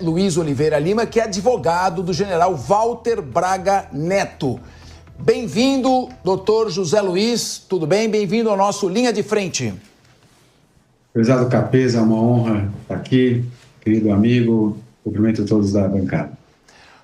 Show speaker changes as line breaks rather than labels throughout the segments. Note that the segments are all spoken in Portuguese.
Luiz Oliveira Lima, que é advogado do general Walter Braga Neto. Bem-vindo, doutor José Luiz, tudo bem? Bem-vindo ao nosso Linha de Frente.
Prezado Capês, é uma honra estar aqui, querido amigo, cumprimento a todos da bancada.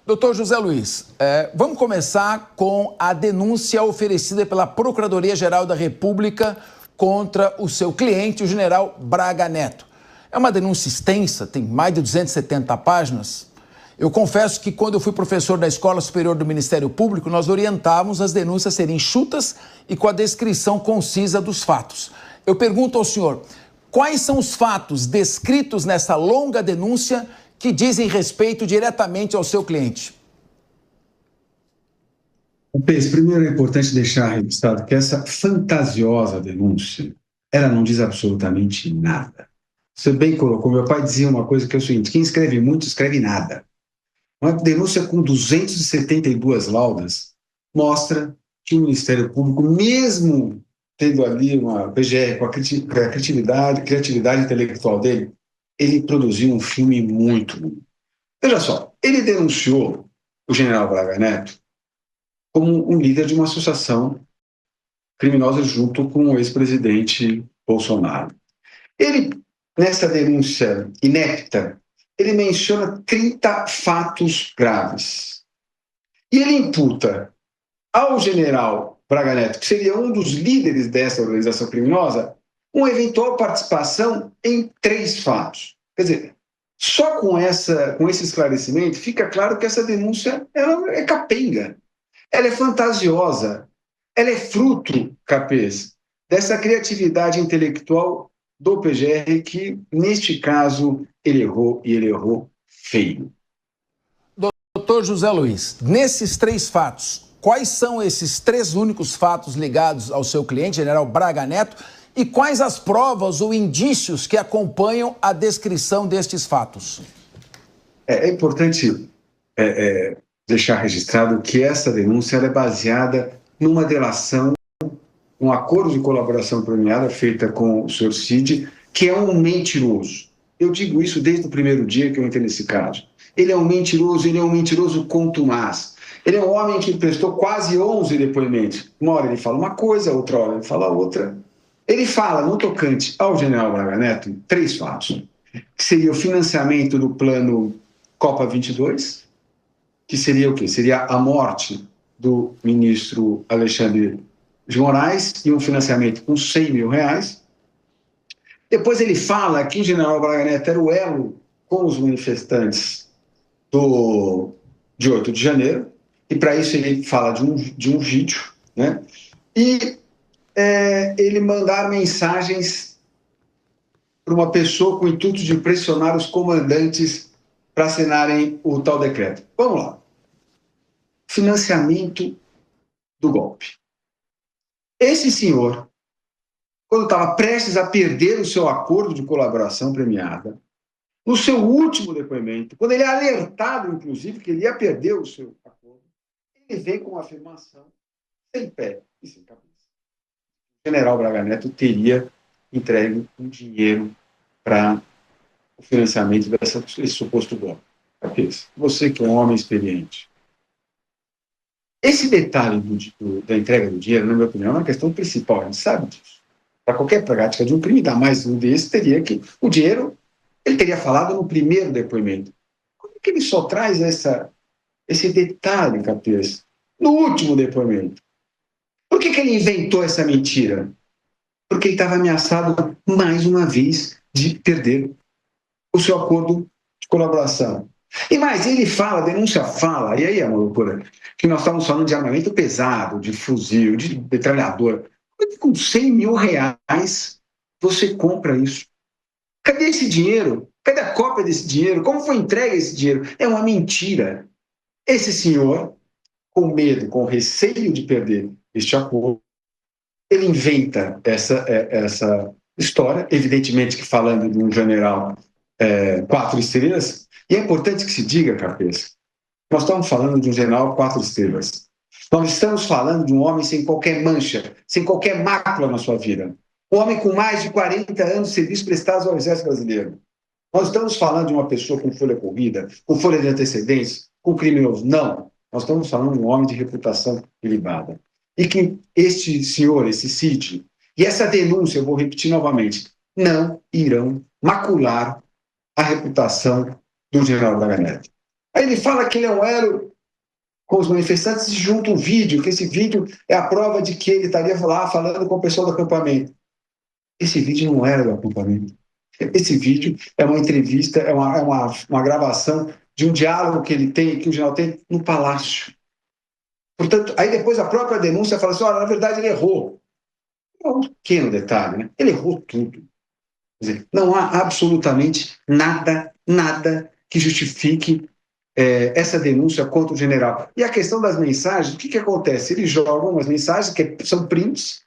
Doutor José Luiz, vamos começar com a denúncia oferecida pela Procuradoria-Geral da República contra o seu cliente, o general Braga Neto. É uma denúncia extensa, tem mais de 270 páginas. Eu confesso que quando eu fui professor da Escola Superior do Ministério Público, nós orientávamos as denúncias serem enxutas e com a descrição concisa dos fatos. Eu pergunto ao senhor, quais são os fatos descritos nessa longa denúncia que dizem respeito diretamente ao seu cliente?
Capês, primeiro é importante deixar registrado que essa fantasiosa denúncia, ela não diz absolutamente nada. Você bem colocou, meu pai dizia uma coisa que é o seguinte: quem escreve muito, escreve nada. Uma denúncia com 272 laudas mostra que o Ministério Público, mesmo tendo ali uma PGR com a criatividade intelectual dele, ele produziu um filme muito bom. Veja só, ele denunciou o general Braga Neto como um líder de uma associação criminosa junto com o ex-presidente Bolsonaro. Ele, nessa denúncia inepta, ele menciona 30 fatos graves. E ele imputa ao general Braga Neto, que seria um dos líderes dessa organização criminosa, uma eventual participação em 3 fatos. Quer dizer, só com esse esclarecimento fica claro que essa denúncia ela é capenga, ela é fantasiosa, ela é fruto, Capês, dessa criatividade intelectual do PGR que, neste caso, ele errou e ele errou feio.
Doutor José Luiz, nesses 3 fatos, quais são esses 3 únicos fatos ligados ao seu cliente, general Braga Neto, e quais as provas ou indícios que acompanham a descrição destes fatos?
É importante deixar registrado que essa denúncia ela é baseada numa delação, um acordo de colaboração premiada feita com o senhor Cid, que é um mentiroso. Eu digo isso desde o primeiro dia que eu entrei nesse caso. Ele é um mentiroso contumaz. Ele é um homem que prestou quase 11 depoimentos. Uma hora ele fala uma coisa, outra hora ele fala outra. Ele fala, no tocante ao general Braga Neto, 3 fatos, que seria o financiamento do plano Copa 22, que seria o quê? Seria a morte do ministro Alexandre de Moraes e um financiamento com R$100 mil. Depois ele fala que o general Braga Neto era o elo com os manifestantes de 8 de janeiro, e para isso ele fala de um vídeo, né? E ele mandar mensagens para uma pessoa com o intuito de pressionar os comandantes para assinarem o tal decreto. Vamos lá. Financiamento do golpe. Esse senhor, quando estava prestes a perder o seu acordo de colaboração premiada, no seu último depoimento, quando ele é alertado, inclusive, que ele ia perder o seu acordo, ele vem com uma afirmação sem pé e sem cabeça. O general Braga Neto teria entregue um dinheiro para o financiamento desse suposto golpe. Você que é um homem experiente. Esse detalhe da entrega do dinheiro, na minha opinião, é uma questão principal, a gente sabe disso. Para qualquer prática de um crime, ainda mais um desse, teria que o dinheiro, ele teria falado no primeiro depoimento. Como é que ele só traz esse detalhe, Capês, no último depoimento? Por que ele inventou essa mentira? Porque ele estava ameaçado, mais uma vez, de perder o seu acordo de colaboração. E mais, ele fala, a denúncia fala, e aí é uma loucura, que nós estamos falando de armamento pesado, de fuzil, de metralhadora. Com R$100 mil você compra isso? Cadê esse dinheiro? Cadê a cópia desse dinheiro? Como foi entregue esse dinheiro? É uma mentira. Esse senhor, com medo, com receio de perder este acordo, ele inventa essa história, evidentemente que falando de um general 4 estrelas, e é importante que se diga, Capês, nós estamos falando de um general 4 estrelas. Nós estamos falando de um homem sem qualquer mancha, sem qualquer mácula na sua vida. Um homem com mais de 40 anos de serviço prestados ao Exército Brasileiro. Nós estamos falando de uma pessoa com folha corrida, com folha de antecedentes, com criminoso? Não. Nós estamos falando de um homem de reputação ilibada. E que este senhor, esse Cid, e essa denúncia, eu vou repetir novamente, não irão macular a reputação do general Braga Neto. Aí ele fala que ele é um elo com os manifestantes e junta um vídeo, que esse vídeo é a prova de que ele estaria lá falando com o pessoal do acampamento. Esse vídeo não era do acampamento. Esse vídeo é uma entrevista, é uma gravação de um diálogo que ele tem, que o general tem no palácio. Portanto, aí depois a própria denúncia fala assim, olha, na verdade ele errou. É um pequeno detalhe, né? Ele errou tudo. Quer dizer, não há absolutamente nada que justifique essa denúncia contra o general. E a questão das mensagens, o que acontece? Eles jogam umas mensagens que são prints,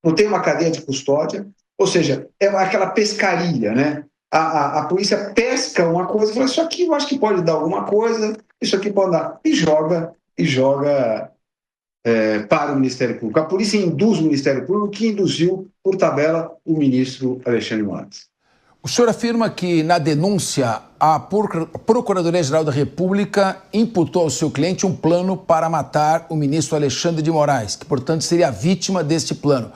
não tem uma cadeia de custódia, ou seja, é aquela pescaria, né? A polícia pesca uma coisa e fala, isso aqui eu acho que pode dar alguma coisa, isso aqui pode dar, e joga para o Ministério Público. A polícia induz o Ministério Público, que induziu, por tabela, o ministro Alexandre Moraes.
O senhor afirma que, na denúncia, a Procuradoria-Geral da República imputou ao seu cliente um plano para matar o ministro Alexandre de Moraes, que, portanto, seria a vítima deste plano.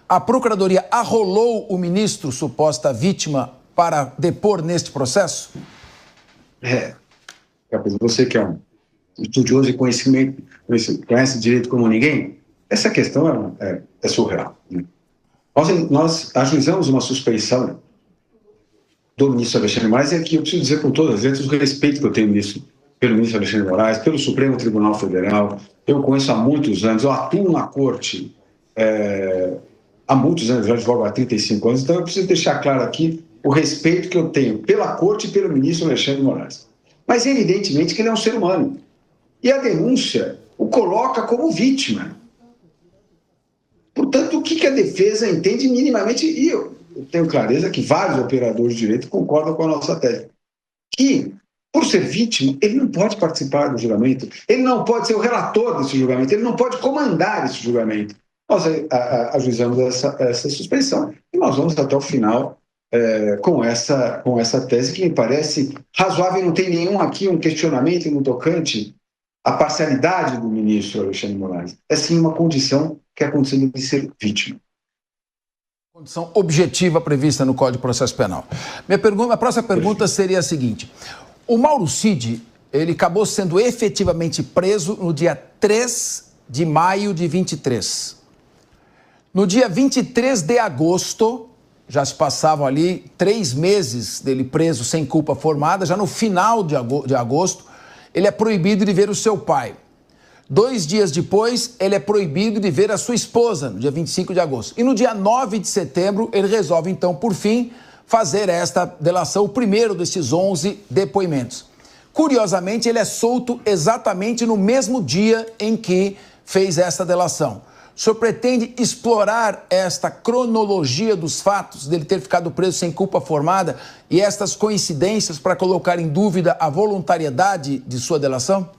A Procuradoria arrolou o ministro, suposta vítima, para depor neste processo?
Você que é um estudioso de conhecimento, conhece direito como ninguém, essa questão é surreal. Né? Nós ajuizamos uma suspeição do ministro Alexandre de Moraes, e aqui eu preciso dizer com todas as letras o respeito que eu tenho pelo ministro Alexandre de Moraes, pelo Supremo Tribunal Federal. Eu conheço há muitos anos, eu atuo na corte há muitos anos, já advogo há 35 anos, então eu preciso deixar claro aqui o respeito que eu tenho pela corte e pelo ministro Alexandre de Moraes. Mas evidentemente que ele é um ser humano. E a denúncia o coloca como vítima. Portanto, o que a defesa entende minimamente, e eu tenho clareza que vários operadores de direito concordam com a nossa tese, que, por ser vítima, ele não pode participar do julgamento, ele não pode ser o relator desse julgamento, ele não pode comandar esse julgamento. Nós ajuizamos essa suspensão e nós vamos até o final com essa tese que me parece razoável, não tem nenhum aqui um questionamento no tocante à parcialidade do ministro Alexandre de Moraes. É sim uma condição que é a condição de ser vítima.
Condição objetiva prevista no Código de Processo Penal. Minha próxima pergunta seria a seguinte. O Mauro Cid, ele acabou sendo efetivamente preso no dia 3 de maio de 23. No dia 23 de agosto, já se passavam ali 3 meses dele preso sem culpa formada, já no final de agosto, ele é proibido de ver o seu pai. 2 dias depois, ele é proibido de ver a sua esposa, no dia 25 de agosto. E no dia 9 de setembro, ele resolve, então, por fim, fazer esta delação, o primeiro desses 11 depoimentos. Curiosamente, ele é solto exatamente no mesmo dia em que fez essa delação. O senhor pretende explorar esta cronologia dos fatos dele ter ficado preso sem culpa formada e estas coincidências para colocar em dúvida a voluntariedade de sua delação?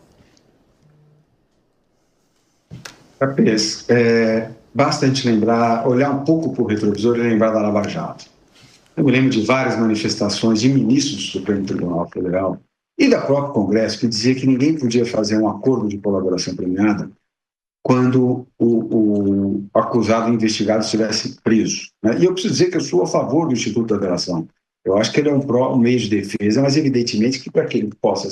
Capês, basta a gente olhar um pouco para o retrovisor e lembrar da Lava Jato. Eu me lembro de várias manifestações de ministros do Supremo Tribunal Federal e da própria Congresso que dizia que ninguém podia fazer um acordo de colaboração premiada quando o acusado investigado estivesse preso. Né? E eu preciso dizer que eu sou a favor do Instituto da Delação. Eu acho que ele é um meio de defesa, mas evidentemente que para que ele possa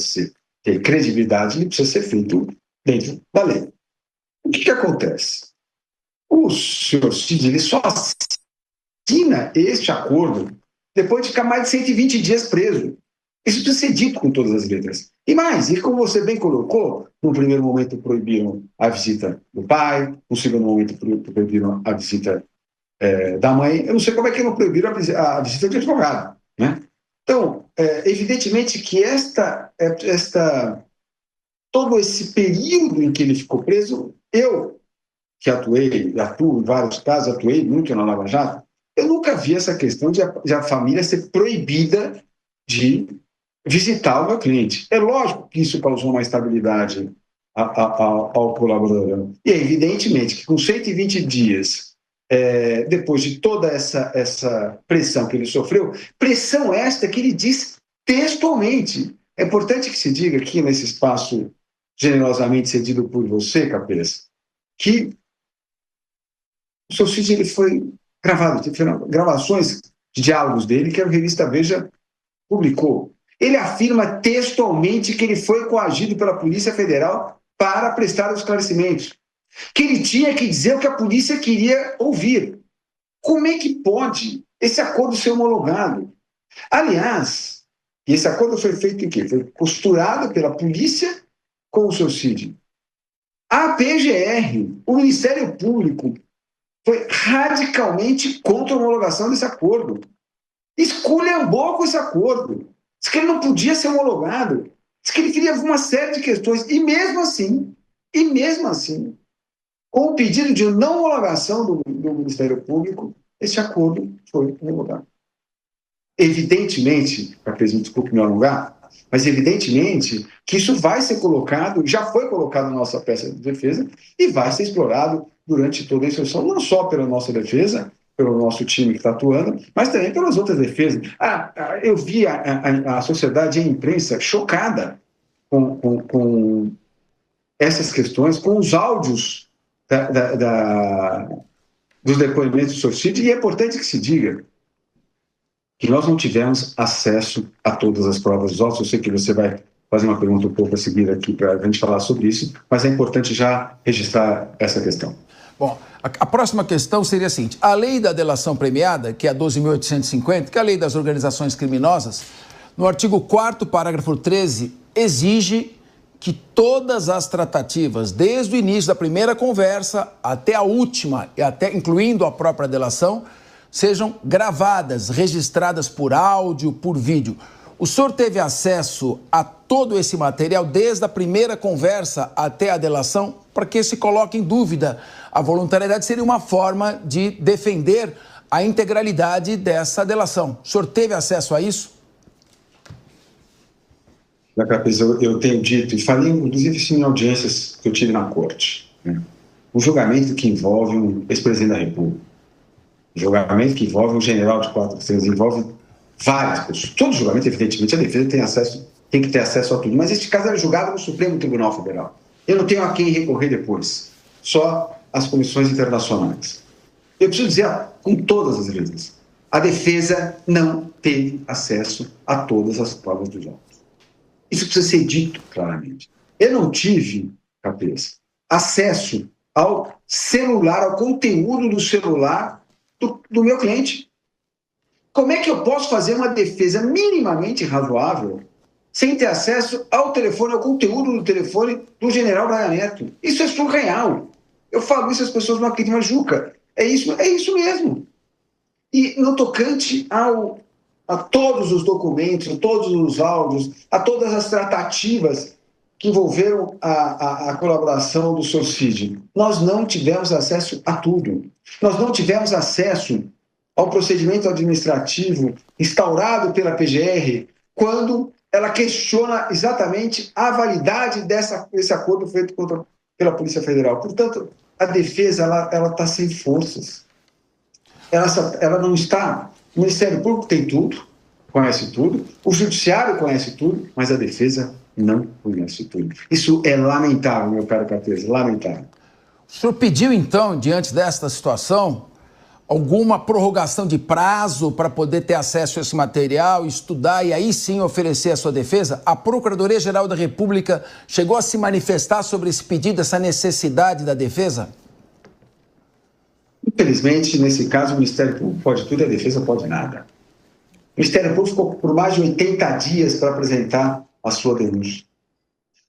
ter credibilidade, ele precisa ser feito dentro da lei. O que acontece? O senhor Cid, ele só assina este acordo depois de ficar mais de 120 dias preso. Isso precisa ser dito com todas as letras. E mais, e como você bem colocou, no primeiro momento proibiram a visita do pai, no segundo momento proibiram a visita da mãe, eu não sei como é que não proibiram a visita de advogado. Né? Então, evidentemente que todo esse período em que ele ficou preso, eu, que atuo em vários casos, atuei muito na Lava Jato, eu nunca vi essa questão de a família ser proibida de visitar o meu cliente. É lógico que isso causou uma instabilidade ao colaborador. E é evidentemente que com 120 dias, depois de toda essa pressão que ele sofreu, pressão esta que ele diz textualmente. É importante que se diga aqui, nesse espaço generosamente cedido por você, Capês, que o seu Cid ele foi gravado, teve gravações de diálogos dele que a revista Veja publicou. Ele afirma textualmente que ele foi coagido pela Polícia Federal para prestar os esclarecimentos, que ele tinha que dizer o que a polícia queria ouvir. Como é que pode esse acordo ser homologado? Aliás, esse acordo foi feito em quê? Foi costurado pela polícia com o seu Cid. A PGR, o Ministério Público, foi radicalmente contra a homologação desse acordo. Esculhambou com esse acordo. Diz que ele não podia ser homologado. Diz que ele queria uma série de questões. E mesmo assim, com o pedido de não homologação do Ministério Público, esse acordo foi homologado. Evidentemente, desculpe me alongar, mas evidentemente que isso vai ser colocado, já foi colocado na nossa peça de defesa e vai ser explorado durante toda a instrução, não só pela nossa defesa, pelo nosso time que está atuando, mas também pelas outras defesas. Eu vi a sociedade e a imprensa chocada com essas questões, com os áudios dos depoimentos do Cid, e é importante que se diga que nós não tivemos acesso a todas as provas dos autos. Eu sei que você vai fazer uma pergunta um pouco a seguir aqui para a gente falar sobre isso, mas é importante já registrar essa questão.
Bom, a próxima questão seria a seguinte: a lei da delação premiada, que é a 12.850, que é a lei das organizações criminosas, no artigo 4º, parágrafo 13, exige que todas as tratativas, desde o início da primeira conversa até a última, e até incluindo a própria delação, sejam gravadas, registradas por áudio, por vídeo. O senhor teve acesso a todo esse material, desde a primeira conversa até a delação, para que se coloque em dúvida a voluntariedade? Seria uma forma de defender a integralidade dessa delação. O senhor teve acesso a isso?
Eu tenho dito, e falei inclusive isso em audiências que eu tive na corte, né? Um julgamento que envolve um ex-presidente da República, um julgamento que envolve um general de 4 estrelas, envolve várias pessoas. Todo julgamento, evidentemente, a defesa tem que ter acesso a tudo, mas este caso era julgado no Supremo Tribunal Federal. Eu não tenho a quem recorrer depois, só as comissões internacionais. Eu preciso dizer com todas as letras: a defesa não teve acesso a todas as provas dos autos. Isso precisa ser dito claramente. Eu não tive, Capês, acesso ao celular, ao conteúdo do celular do meu cliente. Como é que eu posso fazer uma defesa minimamente razoável sem ter acesso ao telefone, ao conteúdo do telefone do general Braga Neto? Isso é surreal. Eu falo isso, as pessoas não acreditam, mas Juca, é isso mesmo. E no tocante a todos os documentos, a todos os áudios, a todas as tratativas que envolveram a colaboração do seu Cid, nós não tivemos acesso a tudo. Nós não tivemos acesso ao procedimento administrativo instaurado pela PGR quando ela questiona exatamente a validade desse acordo feito pela Polícia Federal. Portanto, a defesa ela está sem forças. Ela não está. O Ministério Público tem tudo, conhece tudo, o Judiciário conhece tudo, mas a defesa não conhece tudo. Isso é lamentável, meu caro Capês, lamentável.
O senhor pediu, então, diante desta situação, alguma prorrogação de prazo para poder ter acesso a esse material, estudar e aí sim oferecer a sua defesa? A Procuradoria-Geral da República chegou a se manifestar sobre esse pedido, essa necessidade da defesa?
Infelizmente, nesse caso, o Ministério Público pode tudo e a defesa pode nada. O Ministério Público ficou por mais de 80 dias para apresentar a sua denúncia.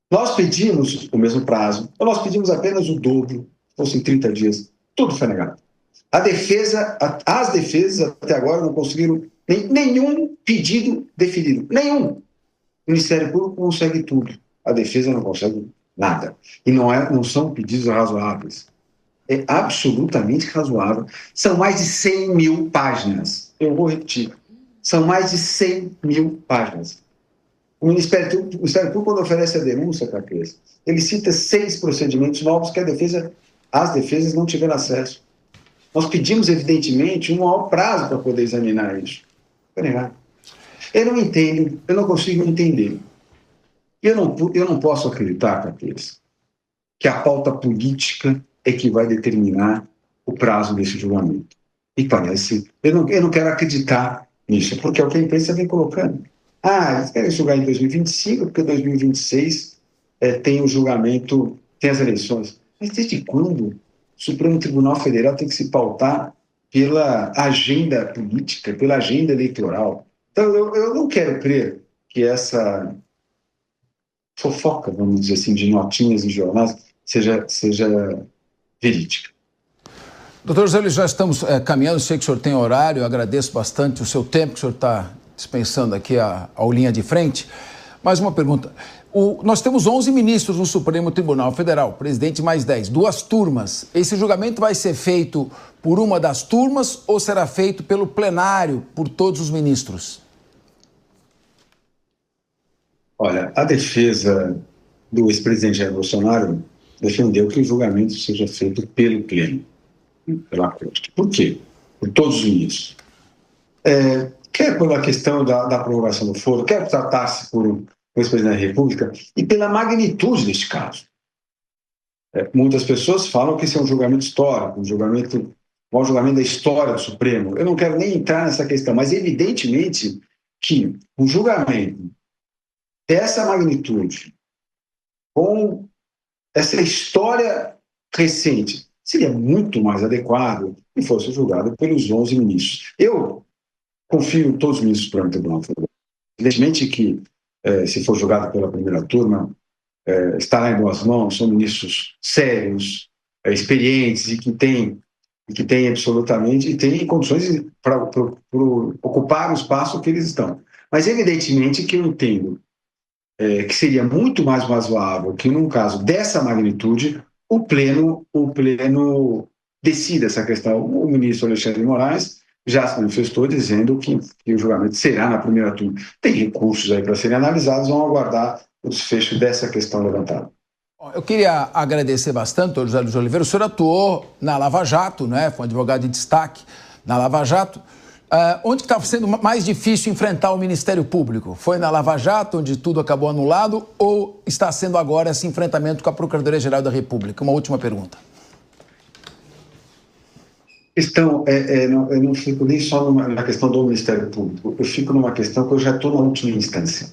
Nós pedimos o mesmo prazo, ou nós pedimos apenas o dobro, fossem 30 dias. Tudo foi negado. As defesas até agora não conseguiram nenhum pedido definido. Nenhum. O Ministério Público consegue tudo. A defesa não consegue nada. E não são pedidos razoáveis. É absolutamente razoável. São mais de 100 mil páginas. Eu vou repetir. São mais de 100 mil páginas. O Ministério Público, quando oferece a denúncia, Capês, ele cita 6 procedimentos novos que as defesas não tiveram acesso. Nós pedimos, evidentemente, um maior prazo para poder examinar isso. Foi negado. Eu não entendo, eu não consigo entender. Eu não posso acreditar, Capês, que a pauta política é que vai determinar o prazo desse julgamento. E parece, eu não quero acreditar nisso, porque é o que a imprensa vem colocando. Eles querem julgar em 2025, porque 2026 tem o julgamento, tem as eleições. Mas desde quando o Supremo Tribunal Federal tem que se pautar pela agenda política, pela agenda eleitoral? Então, eu não quero crer que essa fofoca, vamos dizer assim, de notinhas em jornais, seja verídica.
Doutor José Luiz, já estamos caminhando, sei que o senhor tem horário, eu agradeço bastante o seu tempo que o senhor está dispensando aqui ao linha de frente. Mais uma pergunta. Nós temos 11 ministros no Supremo Tribunal Federal, presidente mais 10, 2 turmas. Esse julgamento vai ser feito por uma das turmas ou será feito pelo plenário, por todos os ministros?
Olha, a defesa do ex-presidente Jair Bolsonaro defendeu que o julgamento seja feito pelo pleno, pela Corte. Por quê? Por todos os ministros. Quer pela questão da prorrogação do foro, quer tratar-se por um ex-presidente da República, e pela magnitude deste caso. Muitas pessoas falam que esse é um julgamento histórico, um julgamento da história do Supremo. Eu não quero nem entrar nessa questão, mas evidentemente que um julgamento dessa magnitude, com essa história recente, seria muito mais adequado que fosse julgado pelos 11 ministros. Eu confio em todos os ministros do Supremo Tribunal Federal. Evidentemente que, se for julgado pela primeira turma, estará em boas mãos, são ministros sérios, experientes e que têm absolutamente, e têm condições para ocupar o espaço que eles estão. Mas evidentemente que eu entendo que seria muito mais razoável que, num caso dessa magnitude, o pleno decida essa questão. O ministro Alexandre de Moraes já se manifestou dizendo que o julgamento será na primeira turma. Tem recursos aí para serem analisados, vamos aguardar o desfecho dessa questão levantada.
Eu queria agradecer bastante, doutor José Luiz Oliveira. O senhor atuou na Lava Jato, né? Foi um advogado de destaque na Lava Jato. Onde estava sendo mais difícil enfrentar o Ministério Público? Foi na Lava Jato, onde tudo acabou anulado, ou está sendo agora esse enfrentamento com a Procuradoria-Geral da República? Uma última pergunta.
Eu não fico nem só na questão do Ministério Público, eu fico numa questão que eu já estou na última instância.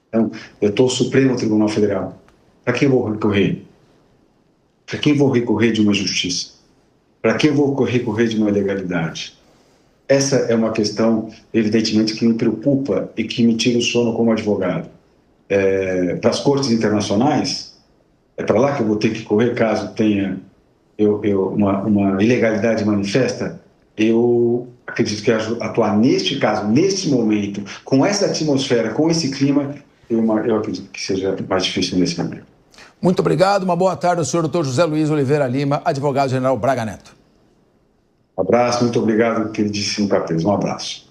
Então, eu estou no Supremo Tribunal Federal. Para quem eu vou recorrer? Para quem vou recorrer de uma justiça? Para quem eu vou recorrer de uma ilegalidade? Essa é uma questão, evidentemente, que me preocupa e que me tira o sono como advogado. Para as cortes internacionais, é para lá que eu vou ter que correr caso tenha uma ilegalidade manifesta. Eu acredito que atuar neste caso, neste momento, com essa atmosfera, com esse clima, eu acredito que seja mais difícil nesse momento.
Muito obrigado, uma boa tarde ao senhor doutor José Luiz Oliveira Lima, advogado-geral Braga Neto.
Um abraço, muito obrigado, queridíssimo Capês, um abraço.